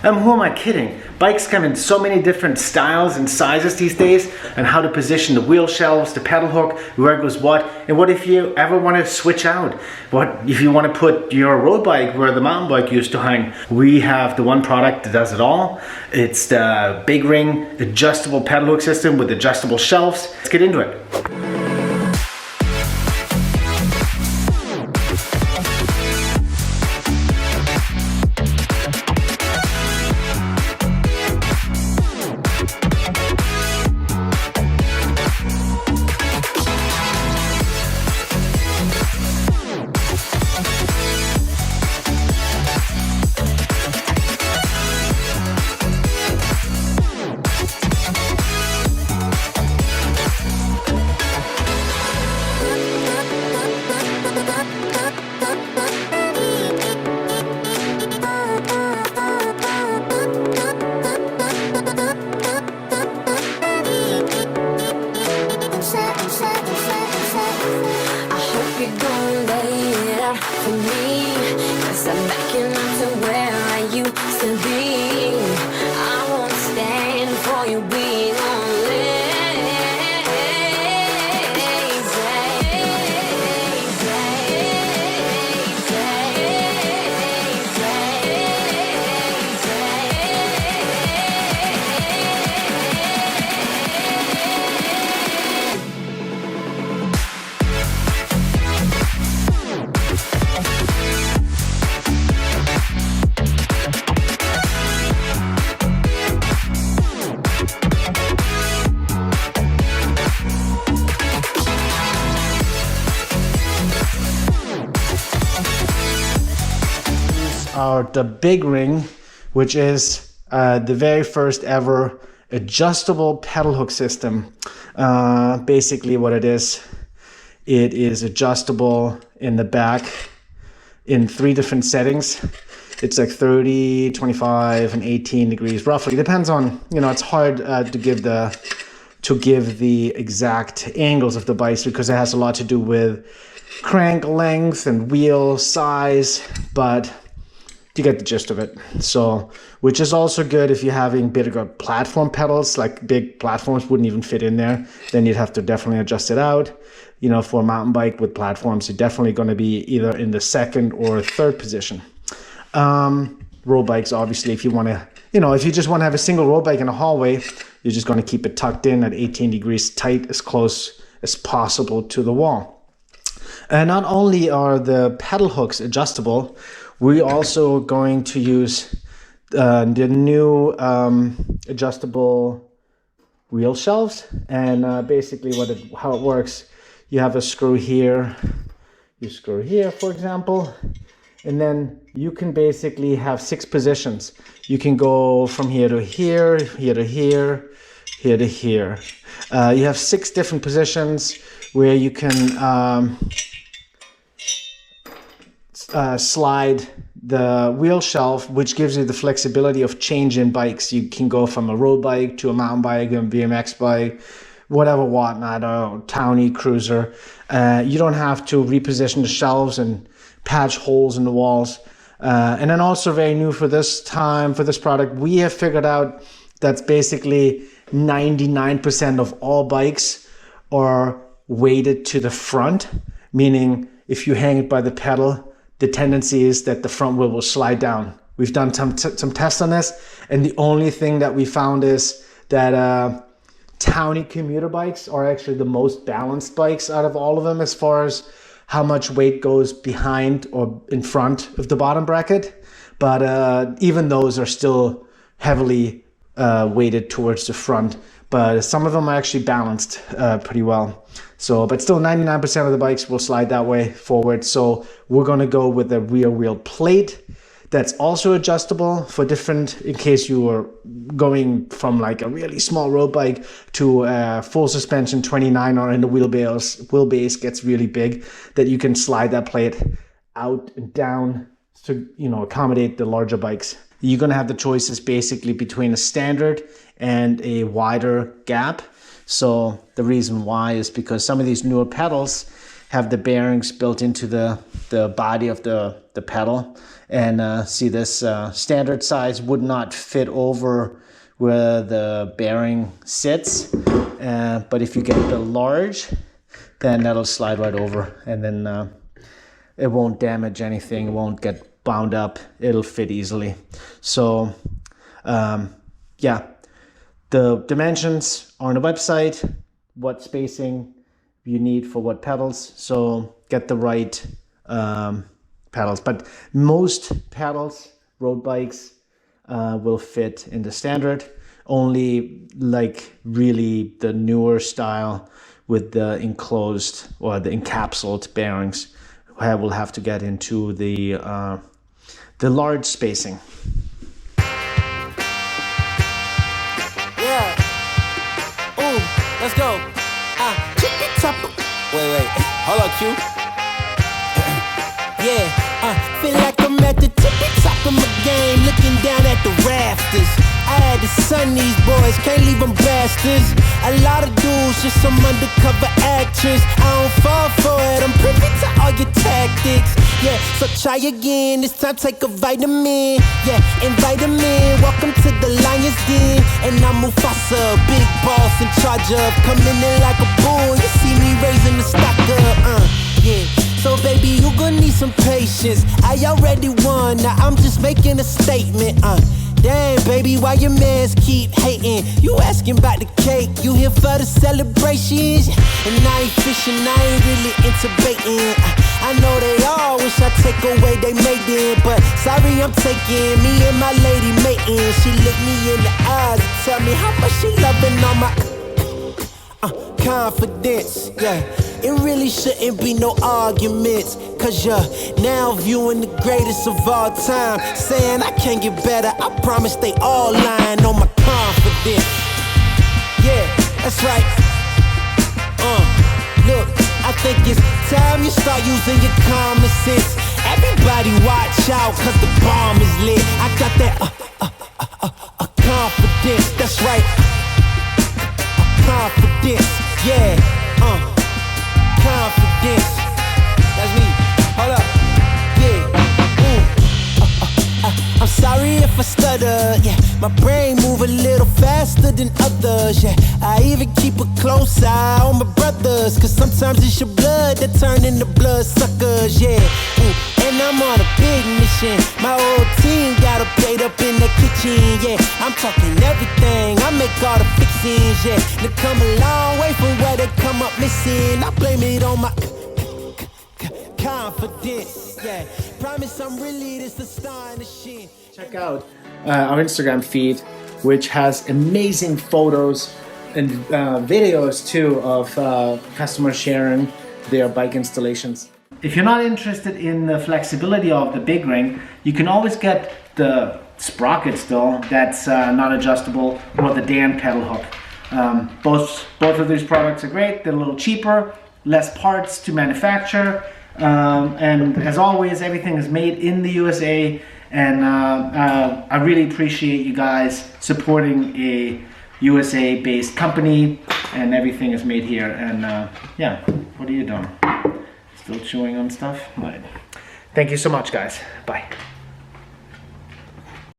Who am I kidding? Bikes come in so many different styles and sizes these days, and how to position the wheel shelves, the pedal hook, where goes what. And what if you ever want to switch out? What if you want to put your road bike where the mountain bike used to hang? We have the one product that does it all. It's the DaBigRing adjustable pedal hook system with adjustable shelves. Let's get into it. Our DaBigRing, which is the very first ever adjustable pedal hook system. Basically what it is adjustable in the back in 3 different settings. It's like 30, 25, and 18 degrees roughly. Depends on, it's hard to give the exact angles of the bikes because it has a lot to do with crank length and wheel size, but you get the gist of it. So, which is also good if you're having bigger platform pedals, like big platforms wouldn't even fit in there. Then you'd have to definitely adjust it out. For a mountain bike with platforms, you're definitely going to be either in the 2nd or 3rd position. Road bikes, obviously, if you want to, if you just want to have a single road bike in a hallway, you're just going to keep it tucked in at 18 degrees tight, as close as possible to the wall. And not only are the pedal hooks adjustable, we're also going to use the new adjustable wheel shelves. And basically how it works, you have a screw here, you screw here, for example, and then you can basically have 6 positions. You can go from here to here, here to here, here to here. You have 6 different positions where you can slide the wheel shelf, which gives you the flexibility of changing bikes. You can go from a road bike to a mountain bike, a BMX bike, whatever, whatnot, or townie, cruiser. You don't have to reposition the shelves and patch holes in the walls. And then also very new for this time, for this product, we have figured out that's basically 99% of all bikes are weighted to the front, meaning if you hang it by the pedal, the tendency is that the front wheel will slide down. We've done some tests on this, and the only thing that we found is that townie commuter bikes are actually the most balanced bikes out of all of them as far as how much weight goes behind or in front of the bottom bracket. But even those are still heavily weighted towards the front. But some of them are actually balanced pretty well. So, but still 99% of the bikes will slide that way forward. So we're going to go with a rear wheel plate that's also adjustable for different, in case you are going from like a really small road bike to a full suspension 29 or in the wheelbase gets really big, that you can slide that plate out and down to, accommodate the larger bikes. You're going to have the choices basically between a standard and a wider gap. So the reason why is because some of these newer pedals have the bearings built into the body of the pedal. And see, this standard size would not fit over where the bearing sits. But if you get the large, then that'll slide right over, and then it won't damage anything, it won't get bound up, it'll fit easily. So yeah, the dimensions are on the website, what spacing you need for what pedals, so get the right pedals. But most pedals, road bikes, will fit in the standard. Only like really the newer style with the enclosed or the encapsulated bearings will have to get into the large spacing. Yeah. Ooh, let's go. Wait. Hold up, Q. Yeah, feel like I'm at the tippy top of my game, looking down at the rafters. I had to son these boys, can't leave them bastards. A lot of dudes, just some undercover actors. I don't fall for it, I'm privy to all your tactics. Yeah, so try again, this time take a vitamin. Yeah, invite them in, welcome to the lion's den. And I'm Mufasa, big boss in charge of coming in like a bull. You see me raising the stock up, yeah. So baby, you gon' need some patience. I already won, now I'm just making a statement, Damn, baby, why your mans keep hating? You asking about the cake, you here for the celebrations. And I ain't fishing, I ain't really into baiting. I know they all wish I take away they maiden, but sorry I'm taking me and my lady mating. She look me in the eyes and tell me how much she loving on my confidence, yeah. It really shouldn't be no arguments, cause you're now viewing the greatest of all time, saying I can't get better, I promise they all lying on my confidence. Yeah, that's right. Look, I think it's time you start using your common sense. Everybody watch out, cause the bomb is lit. I got that confidence, that's right. Confidence, yeah, confidence, that's me, hold up, yeah, I'm sorry if I stutter, yeah, my brain move a little faster than others, yeah, I even keep a close eye on my brothers, cause sometimes it's your blood that turn into blood suckers, yeah, and I'm on a big mission, my whole team got a plate up in the kitchen, yeah, I'm talking everything, I make all the fixings, yeah, they come a long way from where they come up missing, I blame it on my confidence, yeah, promise I'm really this the star in the shit. Check out our Instagram feed, which has amazing photos and videos too of customers sharing their bike installations. If you're not interested in the flexibility of the DaBigRing, you can always get the sprocket still that's not adjustable, or the Dan pedal hook. Both of these products are great. They're a little cheaper, less parts to manufacture, and as always, everything is made in the USA. And I really appreciate you guys supporting a USA-based company, and everything is made here. And yeah, what are you doing? Still chewing on stuff? Right. Thank you so much, guys. Bye.